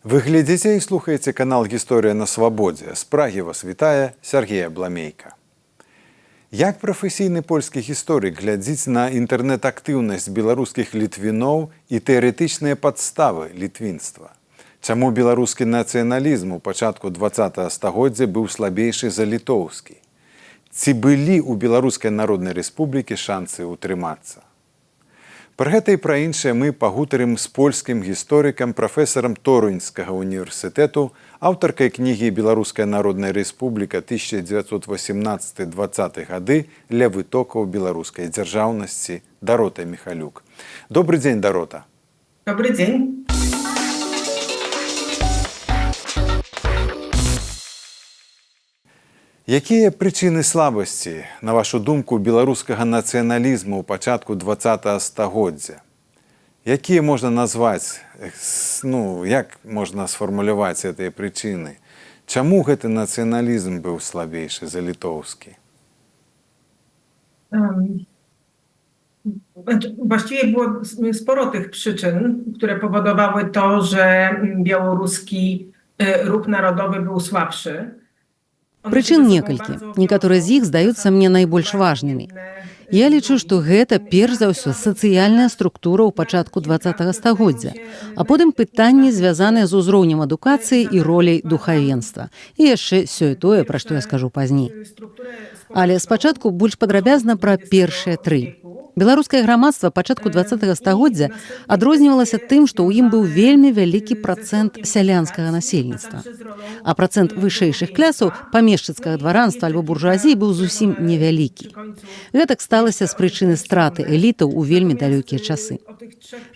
Ви глядзіце і слухаеце канал «Гісторыя на свабодзе». З Прагі вас вітае Сергей Абламейка. Як прафесійны польскі гісторык глядзіць на інтэрнэт-актыўнасць беларускіх літвіноў і тэарэтычныя падставы літвінства? Чаму беларускі нацыяналізм у пачатку 20-го стагоддзя быў слабейшы за літоўскі? Ці былі ў Беларускай Народнай Рэспублікі шансы ўтрымацца? Пра гэта і пра іншае мы пагутарым з польскім гісторыкам, прафесарам Торуньскага універсітэту, аўтаркай кнігі «Беларуская Народная Рэспубліка 1918-20 гады для вытокаў беларускай дзяржаўнасці» Даротай Міхалюк. Добры дзень, Дарота. Добрый день. Якія прычыны слабасці, на вашу думку, беларускага нацыяналізму ў пачатку 20-го стагоддзя? Якія можна назваць, як можна сфармуляваць гэтыя прычыны? Чаму гэты нацыяналізм быў слабейшы за літоўскі? Właściwie było sporo tych przyczyn, które powodowały to, że białoruski ruch narodowy był słabszy. Прычын некалькі. Некаторыя з іх здаюцца мне найбольш важнымі. Я лічу, што гэта перш за ўсё сацыяльная структура ў пачатку 20-го стагоддзя, а потым пытанні, звязаныя з узроўнем адукацыі і роляй духавенства. І яшчэ сёе-тое, пра што я скажу пазней. Але спачатку больш падрабязна пра першыя тры. Беларускае грамадства пачатку 20-го стагоддзя адрознівалася тым, што ў ім быў вельмі вялікі працэнт сялянскага насельніцтва. А працэнт вышэйшых клясаў, памешчыцкага дваранства альбо буржуазіі быў зусім невялікі. Гэтак сталася з прычыны страты элітаў у вельмі далёкія часы.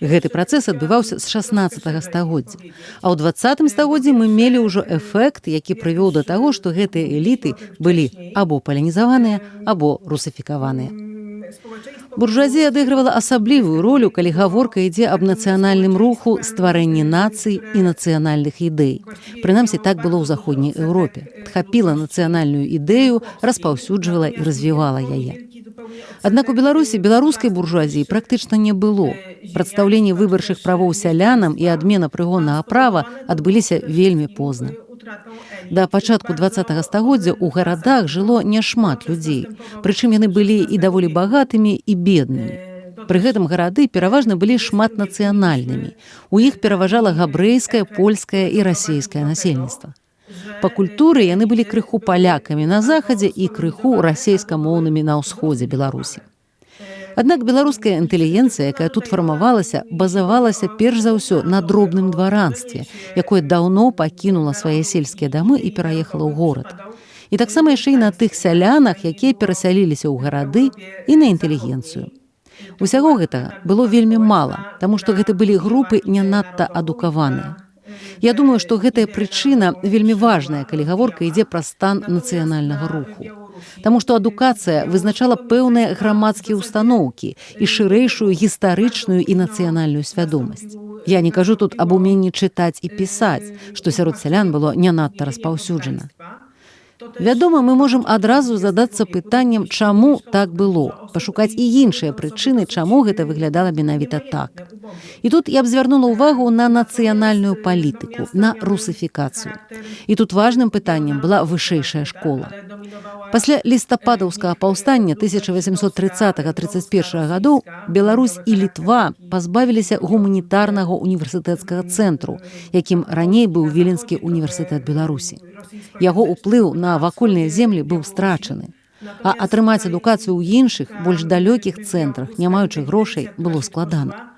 Гэты працэс адбываўся з 16-го стагоддзя. А ў 20-м стагоддзі мы мелі ўжо эфект, які прывёў да таго, што гэтыя эліты былі або палянізаваныя, або русафікаваныя. Буржуазія адыгрывала асаблівую ролю, калі гаворка ідзе аб нацыянальным руху, стварэнні нацый і нацыянальных ідэй. Прынамсі, так было ў заходняй Еўропе. Тхапіла нацыянальную ідэю, распаўсюджвала і развівала яе. Аднак у Беларусі беларускай буржуазіі практычна не было. Прадстаўленне выбарчых правоў сялянам і адмена прыгоннага права адбыліся вельмі позна. Да пачатку 20-го стагоддзя ў гарадах жыло няшмат людзей, прычым яны былі і даволі багатымі, і беднымі. Пры гэтым гарады пераважна былі шматнацыянальнымі. У іх пераважала габрэйскае, польскае і расейскае насельніцтва. Па культуры яны былі крыху палякамі на захадзе і крыху расейскамоўнымі на ўсходзе Беларусі. Аднак беларуская інтэлігенцыя, якая тут фармавалася, базавалася перш за ўсё на дробным дваранстве, якое даўно пакінула свае сельскія дамы і пераехала ў горад. І таксама яшчэ і на тых сялянах, якія перасяліліся ў гарады, і на інтэлігенцыю. Усяго гэтага было вельмі мала, таму што гэта былі групы не надта адукаваныя. Я думаю, што гэтая прычына вельмі важная, калі гаворка ідзе пра стан нацыянальнага руху. Таму што адукацыя вызначала пэўныя грамадскія ўстаноўкі і шырэйшую гістарычную і нацыянальную свядомасць. Я не кажу тут аб уменні чытаць і пісаць, што сярод сялян было не надта распаўсюджана. Вядома, мы можам адразу задацца пытаннем, чаму так было, пашукаць і іншыя прычыны, чаму гэта выглядала менавіта так. І тут я б звярнула ўвагу на нацыянальную палітыку, на русафікацыю. І тут важным пытаннем была вышэйшая школа. Пасля лістападаўскага паўстання 1830-31 гадоў Беларусь і Літва пазбавіліся гуманітарнага універсітэцкага цэнтру, якім раней быў Віленскі універсітэт Беларусі. Яго ўплыў на вакольныя землі быў страчаны. А атрымаць адукацыю ў іншых, больш далёкіх цэнтрах, не маючы грошай, было складана.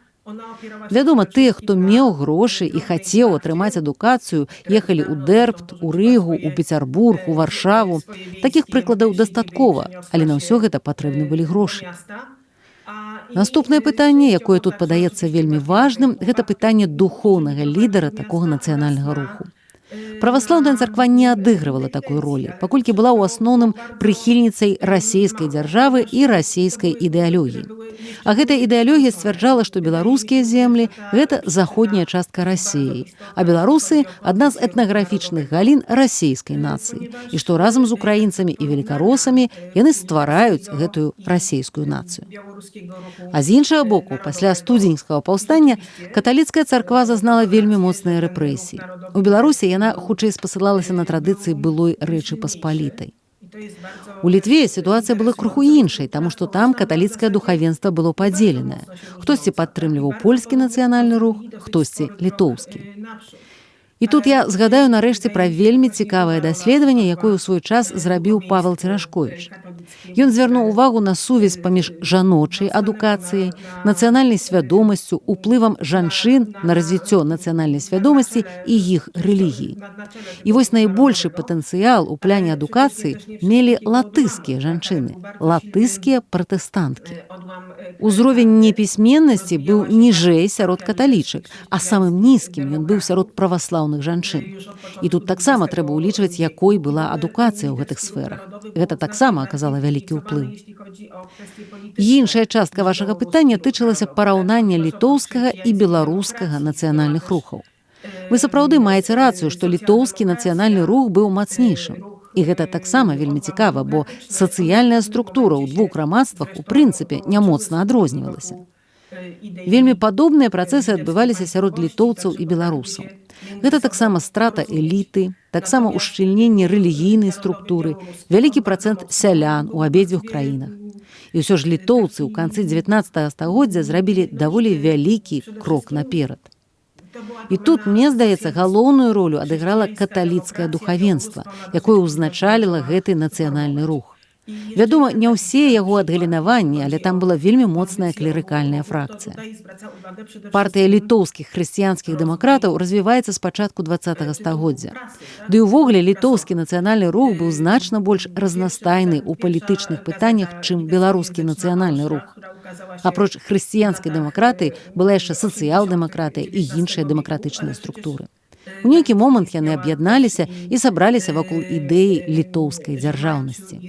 Вядома, тыя, хто меў грошы і хацеў атрымаць адукацыю, ехалі ў Дэрбт, у Рыгу, у Пецярбург, у Варшаву. Такіх прыкладаў дастаткова, але на ўсё гэта патрэбны былі грошы. Наступнае пытанне, якое тут падаецца вельмі важным, гэта пытанне духоўнага лідара такога нацыянальнага руху. Праваслаўная царква не адыгрывала такой ролі, паколькі была ў асноўным прыхільніцай расійскай дзяржавы і расійскай ідэалогіі. А гэтая ідэалогія сцвярджала, што беларускія землі – гэта заходняя частка Расіі, а беларусы – адна з этнаграфічных галін расійскай нацыі, і што разам з украінцамі і велікаросамі яны ствараюць гэтую расійскую нацыю. А з іншага боку, пасля студзеньскага паўстання каталіцкая царква зазнала вельмі моцныя рэпрэсіі. У Беларусі яна хутчэй спасылалася на традыцыі былой Рэчы Паспалітай. У Літве сітуацыя была крыху іншай, таму што там каталіцкае духавенства было падзеленае. Хтосьці падтрымліваў польскі нацыянальны рух, хтосьці літоўскі. І тут я згадаю нарэшце пра вельмі цікавае даследаванне, якое ў свой час зрабіў Павел Церашковіч. Ён звярнуў увагу на сувязь паміж жаночай адукацыяй, нацыянальнай свядомасцю, уплывам жанчын на развіццё нацыянальнай свядомасці і іх рэлігіі. І вось найбольшы патэнцыял у пляне адукацыі мелі латыскія жанчыны, латыскія пратэстанткі. Узровень непісьменнасці быў ніжэй сярод каталічак, а самым нізкім ён быў сярод праваслаўных жанчын. І тут таксама трэба ўлічваць, якой была адукацыя ў гэтых сферах. Гэта таксама аказала вялікі ўплыў. Іншая частка вашага пытання тычылася параўнання літоўскага і беларускага нацыянальных рухаў. Вы сапраўды маеце рацыю, што літоўскі нацыянальны рух быў мацнейшым. І гэта таксама вельмі цікава, бо сацыяльная структура ў двух грамадствах у прынцыпе не моцна адрознівалася. Вельмі падобныя працэсы адбываліся сярод літоўцаў і беларусаў. Гэта таксама страта эліты, таксама ушчыльненне рэлігійнай структуры, вялікі працэнт сялян у абедзвюх краінах. І ўсё ж літоўцы ў канцы 19 стагоддзя зрабілі даволі вялікі крок наперад. І тут, мне здаецца, галоўную ролю адыграла каталіцкае духавенства, якое ўзначаліла гэты нацыянальны рух. Вядома, не ўсе яго адгалінаванні, але там была вельмі моцная клерыкальная фракцыя. Партыя літоўскіх хрысціянскіх дэмакратаў развіваецца з пачатку 20 стагоддзя. Ды ўвогуле літоўскі нацыянальны рух быў значна больш разнастайны ў палітычных пытаннях, чым беларускі нацыянальны рух. Апроч хрысціянскай дэмакратыі была яшчэ сацыял-дэмакратыя і іншыя дэмакратычныя структуры. У нейкі момант яны аб'ядналіся і сабраліся вакол ідэі літоўскай дзяржаўнасці.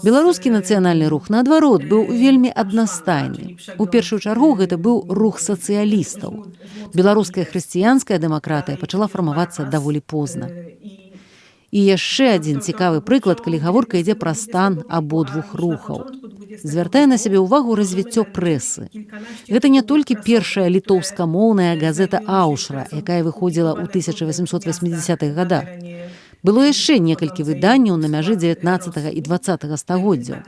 Беларускі нацыянальны рух, наадварот, быў вельмі аднастайны. У першую чаргу гэта быў рух сацыялістаў. Беларуская хрысціянская дэмакратыя пачала фармавацца даволі позна. І яшчэ адзін цікавы прыклад, калі гаворка ідзе пра стан абодвух рухаў. Звяртае на сябе ўвагу развіццё прэсы. Гэта не толькі першая літоўскамоўная газета «Аушра», якая выходзіла ў 1880-х гадах. Было яшчэ некалькі выданняў на мяжы 19 і 20 стагоддзяў.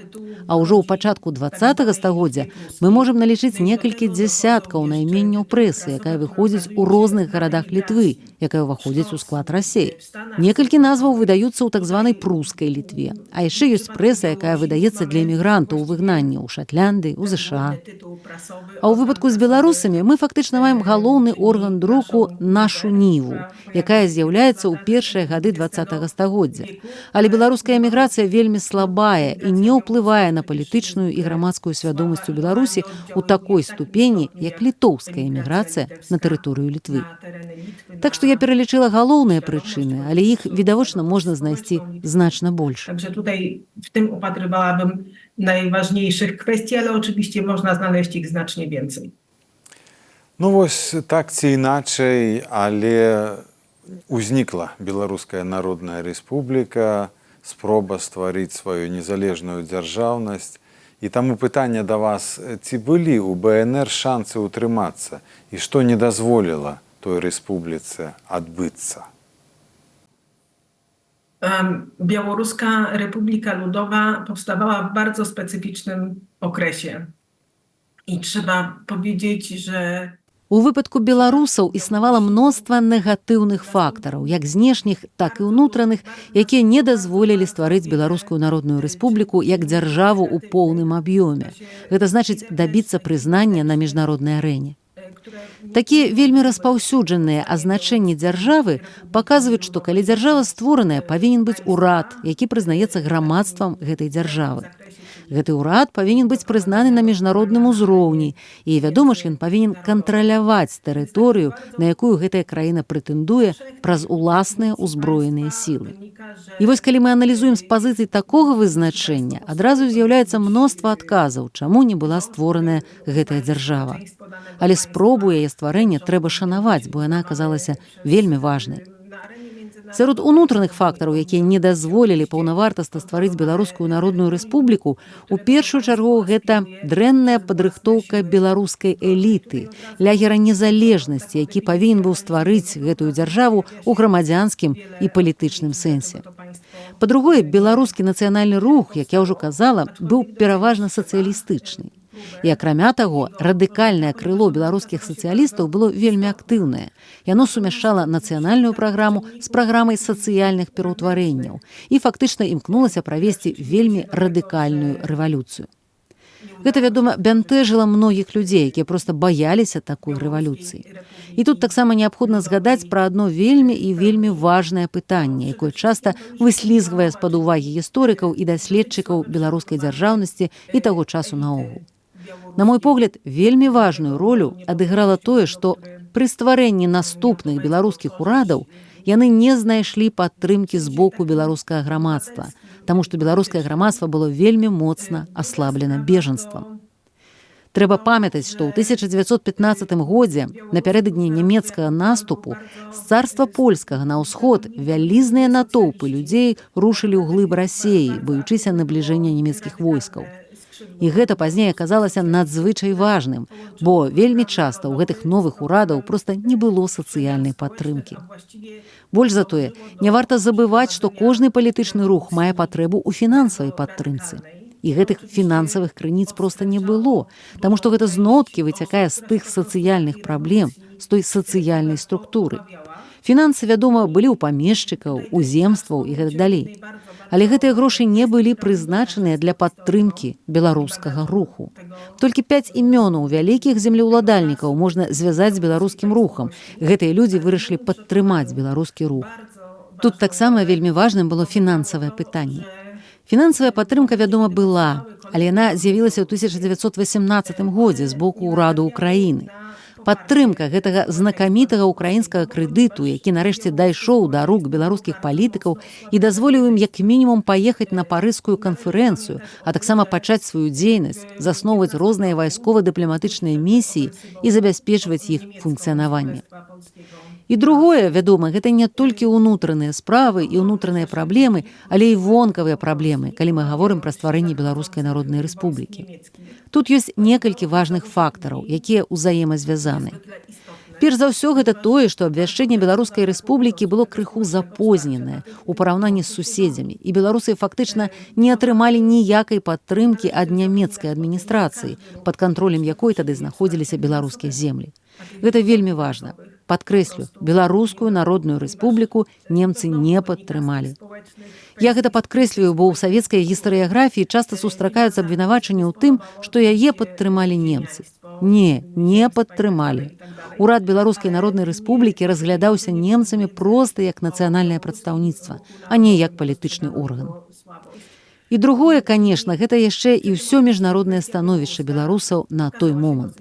А ўжо ў пачатку 20 стагоддзя мы можам налічыць некалькі дзясяткаў найменняў прэсы, якая выходзіць у розных гарадах Літвы, якая ўваходзіць у склад Расіі. Некалькі назваў выдаюцца ў так званай прускай Літве. А яшчэ ёсць прэса, якая выдаецца для эмігрантаў у выгнанні ў Шатлянды, у ЗША. А ў выпадку з беларусамі мы фактычна маем галоўны орган друку «Нашу Ніву», якая з'яўляецца ў першыя гады 20 стагоддзя. Але беларуская эміграцыя вельмі слабая і не ўплывае на палітычную і грамадскую свядомасць у Беларусі ў такой ступені, як літоўская эміграцыя на тэрыторыю Літвы. Так што я пералічыла галоўныя прычыны, ale ich widowiczno można znaleźć znacznie больше. Także tutaj w tym upatrywałabym najważniejszych kwestii, ale oczywiście można znaleźć ich znacznie więcej. Ну вось так ці іначай, але узнікла Беларуская Народная Рэспубліка, спроба стварыць сваю незалежную дзяржаўнасць. І таму пытанне да вас, ці былі ў БНР шансы ўтрымацца і што не дазволіла той рэспубліцы адбыцца? Białoruska Republika Ludowa powstawała w bardzo specyficznym okresie. I trzeba powiedzieć, że У выпадку беларусаў існавала мноства негатыўных фактараў, як знешніх, так і ўнутраных, якія не дазволілі стварыць Беларускую Народную Рэспубліку як дзяржаву ў поўным аб'ёме. Гэта значыць дабіцца прызнання на міжнароднай арэне. Такія вельмі распаўсюджаныя азначэнні дзяржавы паказваюць, што калі дзяржава створаная, павінен быць урад, які прызнаецца грамадствам гэтай дзяржавы. Гэты ўрад павінен быць прызнаны на міжнародным узроўні, і, вядома ж, ён павінен кантраляваць тэрыторыю, на якую гэтая краіна прэтэндуе праз уласныя ўзброеныя сілы. І вось калі мы аналізуем з пазіцый такога вызначэння, адразу з'яўляецца мноства адказаў, чаму не была створаная гэтая дзяржава. Але спробу яе стварэння трэба шанаваць, бо яна аказалася вельмі важнай. Сярод унутраных фактараў, якія не дазволілі паўнавартасна стварыць Беларускую народную рэспубліку, у першую чаргу гэта дрэнная падрыхтоўка беларускай эліты, лягера незалежнасці, які павінен быў стварыць гэтую дзяржаву ў грамадзянскім і палітычным сэнсе. Па-другое, беларускі нацыянальны рух, як я ўжо казала, быў пераважна сацыялістычны. І акрамя таго, радыкальнае крыло беларускіх сацыялістаў было вельмі актыўнае. Яно сумяшчала нацыянальную праграму з праграмай сацыяльных пераўтварэнняў і фактычна імкнулася правесці вельмі радыкальную рэвалюцыю. Гэта, вядома, бянтэжыла многіх людзей, якія проста баяліся такой рэвалюцыі. І тут таксама неабходна згадаць пра адно вельмі і вельмі важнае пытанне, якое часта выслізгвае з-пад увагі гісторыкаў і даследчыкаў беларускай дзяржаўнасці і таго часу наогул. На мой погляд, вельмі важную ролю адыграла тое, што пры стварэнні наступных беларускіх урадаў яны не знайшлі падтрымкі з боку беларускага грамадства, таму што беларускае грамадства было вельмі моцна аслаблена бежанствам. Трэба памятаць, што ў 1915 годзе, напярэдадні нямецкага наступу, з царства польскага на ўсход вялізныя натоўпы людзей рушылі ў глыб Расіі, баючыся набліжэння нямецкіх войскаў. І гэта пазней аказалася надзвычай важным, бо вельмі часта ў гэтых новых урадаў проста не было сацыяльнай падтрымкі. Больш за тое, не варта забываць, што кожны палітычны рух мае патрэбу ў фінансавай падтрымцы. І гэтых фінансавых крыніц проста не было, таму што гэта зноткі выцякае з тых сацыяльных праблем, з той сацыяльнай структуры. Фінансы, вядома, былі ў памешчыкаў, у земстваў і гэтак далей. Але гэтыя грошы не былі прызначаныя для падтрымкі беларускага руху. Толькі 5 імёнаў вялікіх землеўладальнікаў можна звязаць з беларускім рухам. Гэтыя людзі вырашылі падтрымаць беларускі рух. Тут таксама вельмі важным было фінансавае пытанне. Фінансавая падтрымка, вядома, была, але яна з'явілася ў 1918 годзе з боку ўраду Украіны. Падтрымка гэтага знакамітага ўкраінскага крэдыту, які нарэшце дайшоў да рук беларускіх палітыкаў і дазволіў ім як мінімум паехаць на парыжскую канферэнцыю, а таксама пачаць сваю дзейнасць, засноўваць розныя вайскова-дыпламатычныя місіі і забяспечваць іх функцыянаванне. І другое, вядома, гэта не толькі ўнутраныя справы і ўнутраныя праблемы, але і вонкавыя праблемы, калі мы гаворым пра стварэнне Беларускай народнай рэспублікі. Тут ёсць некалькі важных фактараў, якія ўзаемазвязаны. Перш за ўсё, гэта тое, што абвяшчэнне Беларускай рэспублікі было крыху запозненае ў параўнанні з суседзямі, і беларусы фактычна не атрымалі ніякай падтрымкі ад нямецкай адміністрацыі, пад кантролем якой тады знаходзіліся беларускія землі. Гэта вельмі важна. Падкрэслю, Беларускую народную рэспубліку немцы не падтрымалі. Я гэта падкрэслюю, бо ў савецкай гістарыяграфіі часта сустракаюцца абвінавачанні ў тым, што яе падтрымалі немцы. Не падтрымалі. Урад Беларускай народнай рэспублікі разглядаўся немцамі проста як нацыянальнае прадстаўніцтва, а не як палітычны орган. І другое, канешне, гэта яшчэ і ўсё міжнароднае становішча беларусаў на той момант.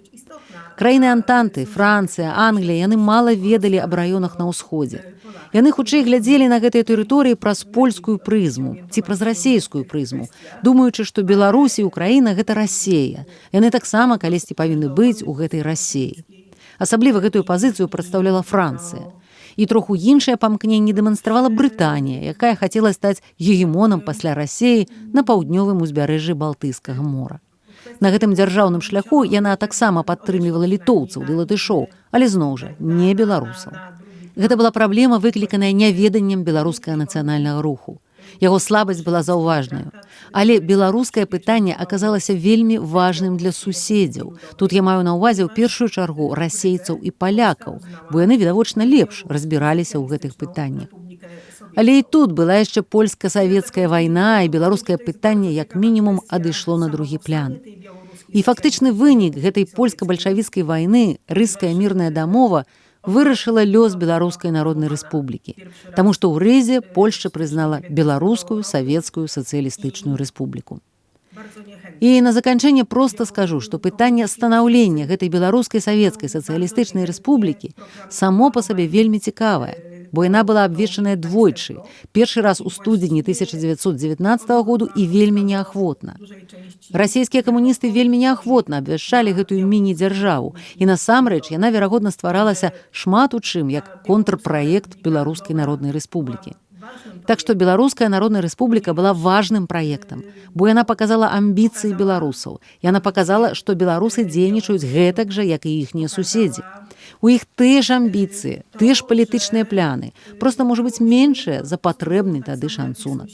Краіны Антанты, Францыя, Англія, яны мала ведалі аб раёнах на ўсходзе. Яны хутчэй глядзелі на гэтыя тэрыторыі праз польскую прызму ці праз расейскую прызму, думаючы, што Беларусь і Украіна – гэта Расея. Яны таксама калісьці павінны быць у гэтай Расеі. Асабліва гэтую пазіцыю прадстаўляла Францыя. І троху іншае памкненне дэманстравала Брытанія, якая хацела стаць гегемонам пасля Расеі на паўднёвым узбярэжжы Балтыйскага мора. На гэтым дзяржаўным шляху яна таксама падтрымлівала літоўцаў ды латышоў, але зноў жа не беларусаў. Гэта была праблема, выкліканая няведаннем беларускага нацыянальнага руху. Яго слабасць была заўважнаю. Але беларускае пытанне аказалася вельмі важным для суседзяў. Тут я маю на ўвазе ў першую чаргу расейцаў і палякаў, бо яны, відавочна, лепш разбіраліся ў гэтых пытаннях. Але і тут была яшчэ польска-савецкая вайна, і беларускае пытанне як мінімум адышло на другі план. І фактычны вынік гэтай польска-бальшавіцкай вайны, рыская мірная дамова, вырашыла лёс Беларускай народнай рэспублікі, таму што ў Рызе Польшча прызнала Беларускую савецкую сацыялістычную рэспубліку. І на заканчэнне проста скажу, што пытанне станаўлення гэтай беларускай савецкай сацыялістычнай рэспублікі само па сабе вельмі цікавае, бо яна была абвешчаная двойчы. Першы раз у студзені 1919 году і вельмі неахвотна. Расійскія камуністы вельмі неахвотна абвяшчалі гэтую міні-дзяржаву, і насамрэч яна, верагодна, стваралася шмат у чым як контрпраект Беларускай народнай рэспублікі. Так што Беларуская народная рэспубліка была важным праектам, бо яна паказала амбіцыі беларусаў. Яна паказала, што беларусы дзейнічаюць гэтак жа, як і іхнія суседзі. У іх тыя ж амбіцыі, тыя ж палітычныя пляны, проста, можа быць, меншыя за патрэбны тады шанцунак.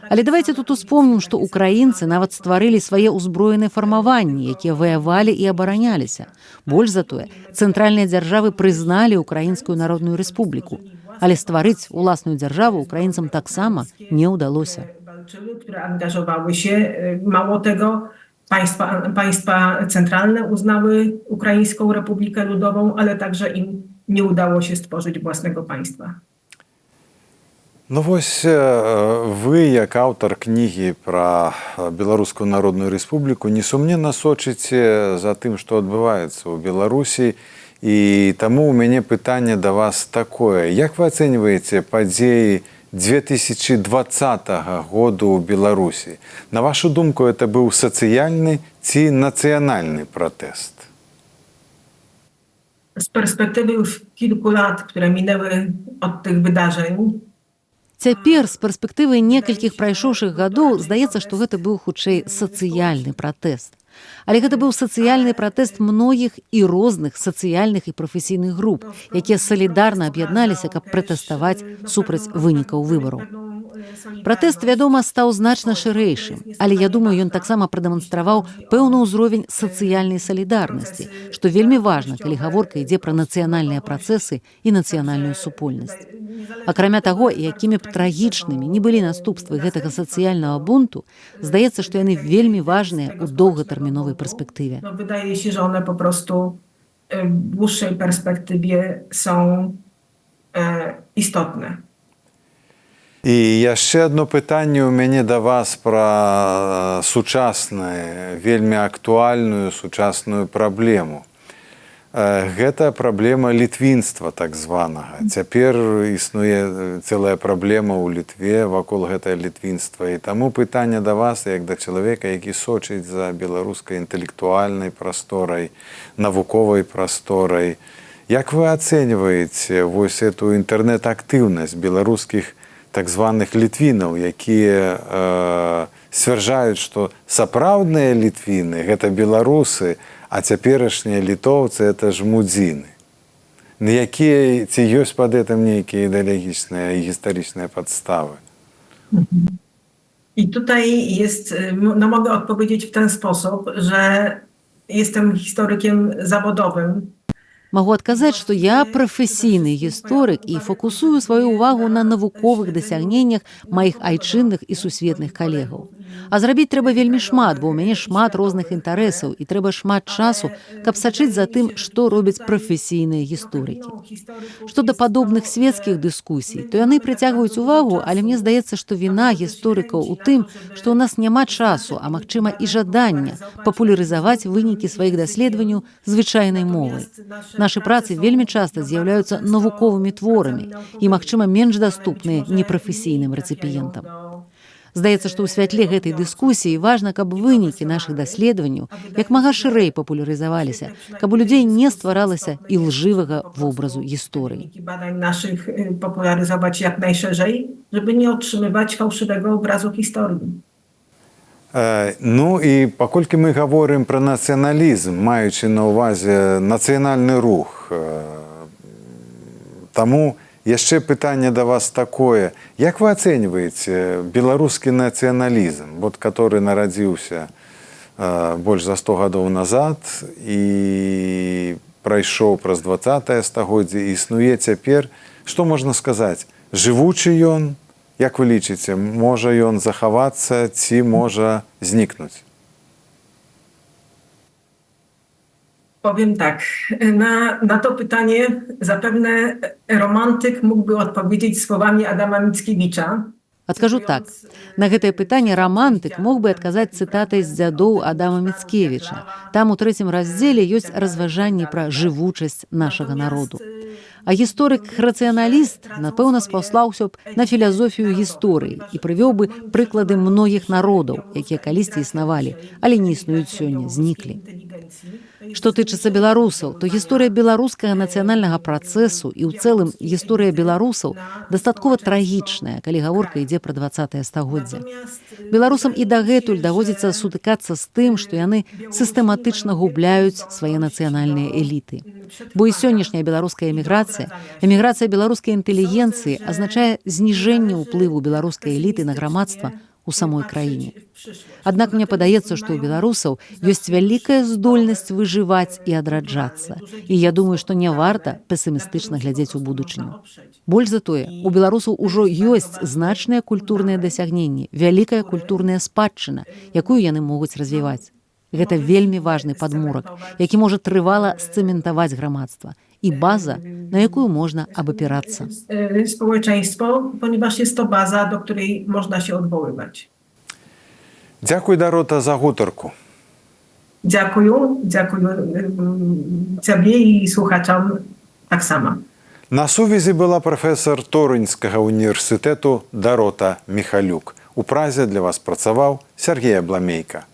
Але давайте тут успомнім, што украінцы нават стварылі свае ўзброеныя фармаванні, якія ваявалі і абараняліся. Больш за тое, цэнтральныя дзяржавы прызналі Украінскую народную рэспубліку. Але стварыць уласную дзяржаву украінцам таксама не ўдалося. Które angażowały się. Mało tego, państwa centralne uznały Ukraińską Republikę Ludową, ale także im nie udało się stworzyć własnego państwa. Ну вось вы, як аўтар кнігі пра Беларускую народную рэспубліку, несумненна сочыце за тым, што адбываецца ў Беларусі. І таму ў мяне пытанне да вас такое. Як вы ацэньваеце падзеі 2020 году ў Беларусі? На вашу думку, это быў сацыяльны ці нацыянальны пратэст? Z perspektywy już kilku lat, które minęły od tych wydarzeń, Цяпер, з перспектывы некалькіх прайшоўшых гадоў, здаецца, што гэта быў хутчэй сацыяльны пратэст. Але гэта быў сацыяльны пратэст многіх і розных сацыяльных і прафесійных груп, якія салідарна аб'ядналіся, каб пратэставаць супраць вынікаў выбараў. Пратэст, вядома, стаў значна шырэйшым, але я думаю, ён таксама прадэманстраваў пэўны ўзровень сацыяльнай салідарнасці, што вельмі важна, калі гаворка ідзе пра нацыянальныя працэсы і нацыянальную супольнасць. Акрамя таго, якімі б трагічнымі не былі наступствы гэтага сацыяльнага бунту, здаецца, што яны вельмі важныя ў доўгатэрміновай перспектыве. wydaje się, że one po prostu w dłuższej perspektywie są istotne. І яшчэ одно пытанне ў мяне да вас пра сучасную, вельмі актуальную сучасную праблему. Гэта праблема літвінства так званага. Цяпер існуе цэлая праблема ў Літве вакол гэтае літвінства. І таму пытанне да вас, як да чалавека, які сочыць за беларускай інтэлектуальнай прасторай, навуковай прасторай. Як вы ацэньваеце вось эту інтэрнэт-актыўнасць беларускіх так званых літвінаў, якія сцвярджаюць, што сапраўдныя літвіны – гэта беларусы, а цяперашнія літоўцы – это ж мудзіны. Якія, ці ёсць пад гэтым нейкія ідэалагічныя і гістарычныя падставы? I tutaj jest, no mogę odpowiedzieć w ten sposób, że jestem historykiem zawodowym. Магу адказаць, што я прафесійны гісторык і фокусую сваю ўвагу на навуковых дасягненнях маіх айчынных і сусветных калегаў. А зрабіць трэба вельмі шмат, бо ў мяне шмат розных інтарэсаў і трэба шмат часу, каб сачыць за тым, што робяць прафесійныя гісторыкі. Што да падобных светскіх дыскусій, то яны прыцягваюць увагу, але мне здаецца, што віна гісторыкаў у тым, што ў нас няма часу, а магчыма і жадання папулярызаваць вынікі сваіх даследаванняў звычайнай мовай. Нашы працы вельмі часта з'яўляюцца навуковымі творамі і, магчыма, менш даступныя непрафесійным рэцыпіентам. Здаецца, што ў святле гэтай дыскусіі важна, каб вынікі нашых даследаванняў як мага шырэй папулярызаваліся, каб у людзей не стваралася ілжывага вобразу гісторыі. Wyniki badań naszych popularyzować jak najszerzej, żeby nie otrzymywać fałszywego obrazu historii. Ну і паколькі мы гаворым пра нацыяналізм, маючы на ўвазе нацыянальны рух, таму яшчэ пытанне да вас такое. Як вы ацэньваеце беларускі нацыяналізм, который нарадзіўся больш за 100 гадоў назад і прайшоў праз 20-е стагоддзе і існуе цяпер, што можна сказаць, жывучы ён? Як вы лічыце, можа ён захавацца ці можа знікнуць? Powiem tak, na to pytanie zapewne romantyk mógłby odpowiedzieć słowami Adama Mickiewicza. Адкажу так. На гэтае пытанне рамантык мог бы адказаць цытатай з дзядоў Адама Міцкевіча. Там у 3 раздзеле ёсць разважанні пра жывучасць нашага народу. А гісторык-рацыяналіст, напэўна, спаўслаўся б на філазофію гісторыі і прывёў бы прыклады многіх народаў, якія калісьці існавалі, але не існуюць сёння, зніклі. Што тычыцца беларусаў, то гісторыя беларускага нацыянальнага працэсу і ў цэлым гісторыя беларусаў дастаткова трагічная, калі гаворка ідзе пра 20е стагоддзе. Беларусам і дагэтуль даводзіцца сутыкацца з тым, што яны сістэматычна губляюць свае нацыянальныя эліты. Бо і сённяшняя беларуская эміграцыя, эміграцыя беларускай інтэлігенцыі азначае зніжэнне ўплыву беларускай эліты на грамадства у самой краіне. Аднак мне падаецца, што ў беларусаў ёсць вялікая здольнасць выжываць і адраджацца. І я думаю, што не варта песімістычна глядзець у будучыню. Больш за тое, у беларусаў ужо ёсць значныя культурныя дасягненні, вялікая культурная спадчына, якую яны могуць развіваць. Гэта вельмі важны падмурак, які можа трывала сцэментаваць грамадства i baza, na jaką można opierać. Społeczeństwo, ponieważ jest to baza, do której można się odwoływać. Dziękuję, Dorota, za gutórku. Dziękuję Ciebie i słuchaczom tak samo. На сувязі була професор Торинського університету Дорота Міхалюк. У Празі для вас працював Сергій Бламейка.